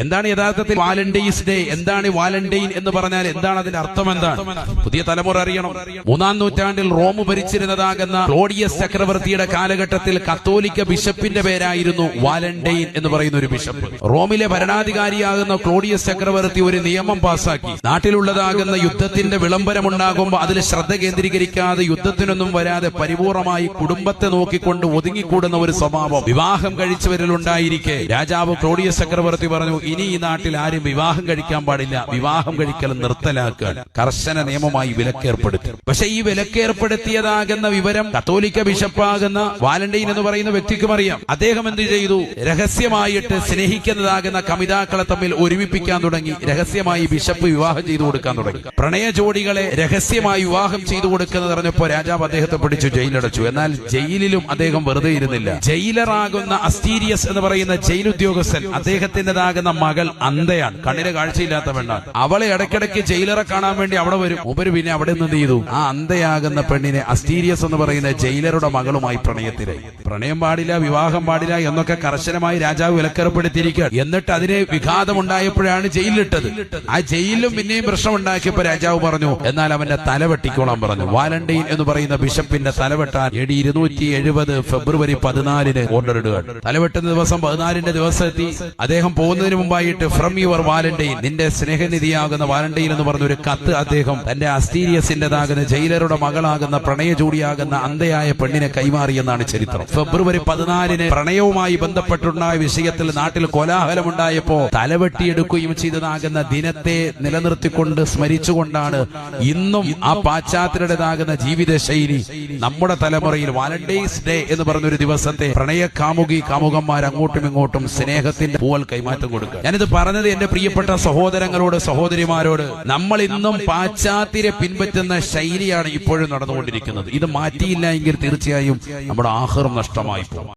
എന്താണ് യഥാർത്ഥത്തിൽ Valentine's day? എന്താണ് വാലന്റൈൻ എന്ന് പറഞ്ഞാൽ എന്താണ് അതിന്റെ അർത്ഥം? എന്താണ് പുതിയ തലമുറ അറിയണം. 3-ാം നൂറ്റാണ്ടിൽ റോം ഭരിച്ചിരുന്നതാകുന്ന ക്ലോഡിയസ് ചക്രവർത്തിയുടെ കാലഘട്ടത്തിൽ കത്തോലിക്ക ബിഷപ്പിന്റെ പേരായിരുന്നു വാലന്റൈൻ എന്ന് പറയുന്ന ഒരു ബിഷപ്പ്. റോമിലെ ഭരണാധികാരിയാകുന്ന ക്ലോഡിയസ് ചക്രവർത്തി ഒരു നിയമം പാസാക്കി. നാട്ടിലുള്ളതാകുന്ന യുദ്ധത്തിന്റെ വിളംബരമുണ്ടാകുമ്പോൾ അതിൽ ശ്രദ്ധ കേന്ദ്രീകരിക്കാതെ യുദ്ധത്തിനൊന്നും വരാതെ പരിപൂർണമായി കുടുംബത്തെ നോക്കിക്കൊണ്ട് ഒതുങ്ങിക്കൂടുന്ന ഒരു സ്വഭാവം വിവാഹം കഴിച്ചവരിലുണ്ടായിരിക്കെ രാജാവ് ക്ലോഡിയസ് ചക്രവർത്തി പറഞ്ഞു, ഇനി ഈ നാട്ടിൽ ആരും വിവാഹം കഴിക്കാൻ പാടില്ല, വിവാഹം കഴിക്കൽ നിർത്തലാക്കാൻ കർശന നിയമമായി വിലക്കേർപ്പെടുത്തി. പക്ഷെ ഈ വിലക്കേർപ്പെടുത്തിയതാകുന്ന വിവരം കത്തോലിക്ക ബിഷപ്പാകുന്ന വാലന്റൈൻ എന്ന് പറയുന്ന വ്യക്തിക്കും അറിയാം. അദ്ദേഹം എന്ത് ചെയ്തു? രഹസ്യമായിട്ട് സ്നേഹിക്കുന്നതാകുന്ന കമിതാക്കളെ തമ്മിൽ ഒരുമിപ്പിക്കാൻ തുടങ്ങി. രഹസ്യമായി ബിഷപ്പ് വിവാഹം ചെയ്തു കൊടുക്കാൻ തുടങ്ങി. പ്രണയ ജോഡികളെ രഹസ്യമായി വിവാഹം ചെയ്തു കൊടുക്കുന്നത് അറിഞ്ഞപ്പോ രാജാവ് അദ്ദേഹത്തെ പിടിച്ചു ജയിലടച്ചു. എന്നാൽ ജയിലിലും അദ്ദേഹം വെറുതെ ഇരുന്നില്ല. ജയിലറാകുന്ന അസ്റ്റീരിയസ് എന്ന് പറയുന്ന ജയിൽ ഉദ്യോഗസ്ഥൻ, അദ്ദേഹത്തിൻ്റെതാകുന്ന മകൾ അന്ധയാണ്, കണ്ണിന് കാഴ്ചയില്ലാത്ത പെണ്ണാണ്. അവളെ ഇടയ്ക്കിടയ്ക്ക് ജയിലറെ കാണാൻ വേണ്ടി അവിടെ വരും. ഉപരി പിന്നെ അവിടെ നിന്ന് ചെയ്തു, ആ അന്ധയാകുന്ന പെണ്ണിനെ അസ്റ്റീരിയസ് എന്ന് പറയുന്ന ജയിലറുടെ മകളുമായി പ്രണയത്തിലായി. പ്രണയം പാടില്ല, വിവാഹം പാടില്ല എന്നൊക്കെ കർശനമായി രാജാവ് വിലക്കേർപ്പെടുത്തിയിരിക്കുക. എന്നിട്ട് അതിന് വിഘാതമുണ്ടായപ്പോഴാണ് ജയിലിലിട്ടത്. ആ ജയിലിലും പിന്നെയും പ്രശ്നം ഉണ്ടാക്കിയപ്പോ രാജാവ് പറഞ്ഞു, എന്നാൽ അവന്റെ തല വെട്ടിക്കോളാൻ പറഞ്ഞു. വാലന്റൈൻ എന്ന് പറയുന്ന ബിഷപ്പിന്റെ തലവെട്ടാൻ AD 270 ഫെബ്രുവരി 14 ഓർഡർ ഇടുക. തലവെട്ടുന്ന ദിവസം 14ന്റെ ദിവസം എത്തി. അദ്ദേഹം പോകുന്നതിന് മുമ്പായിട്ട് ഫ്രം യുവർ വാലന്റൈൻ, നിന്റെ സ്നേഹനിധിയാകുന്ന വാലന്റൈൻ എന്ന് പറഞ്ഞ ഒരു കത്ത് അദ്ദേഹം തന്റെ അസ്റ്റീരിയസിന്റേതാകുന്ന ജയിലറുടെ മകളാകുന്ന പ്രണയ ജോഡിയാകുന്ന അന്ധയായ പെണ്ണിനെ കൈമാറിയെന്നാണ് ചരിത്രം. ഫെബ്രുവരി 14 പ്രണയവുമായി ബന്ധപ്പെട്ടുണ്ടായ വിഷയത്തിൽ നാട്ടിൽ കോലാഹലമുണ്ടായപ്പോ തലവെട്ടിയെടുക്കുകയും ചെയ്തതാകുന്ന ദിനത്തെ നിലനിർത്തിക്കൊണ്ട് സ്മരിച്ചുകൊണ്ടാണ് ഇന്നും ആ പാശ്ചാത്യരുടേതാകുന്ന ജീവിത ശൈലി നമ്മുടെ തലമുറയിൽ വാലന്റൈൻസ് ഡേ എന്ന് പറഞ്ഞൊരു ദിവസത്തെ പ്രണയ കാമുകന്മാർ അങ്ങോട്ടും ഇങ്ങോട്ടും സ്നേഹത്തിന്റെ പൂവൽ കൈമാറ്റം കൊടുക്കുക. ഞാനിത് പറഞ്ഞത് എന്റെ പ്രിയപ്പെട്ട സഹോദരങ്ങളോട്, സഹോദരിമാരോട്, നമ്മൾ ഇന്നും പാശ്ചാത്യരെ പിൻപറ്റുന്ന ശൈലിയാണ് ഇപ്പോഴും നടന്നുകൊണ്ടിരിക്കുന്നത്. ഇത് മാറ്റിയില്ല എങ്കിൽ തീർച്ചയായും നമ്മുടെ ആഖിറം നഷ്ടമായി പോകും.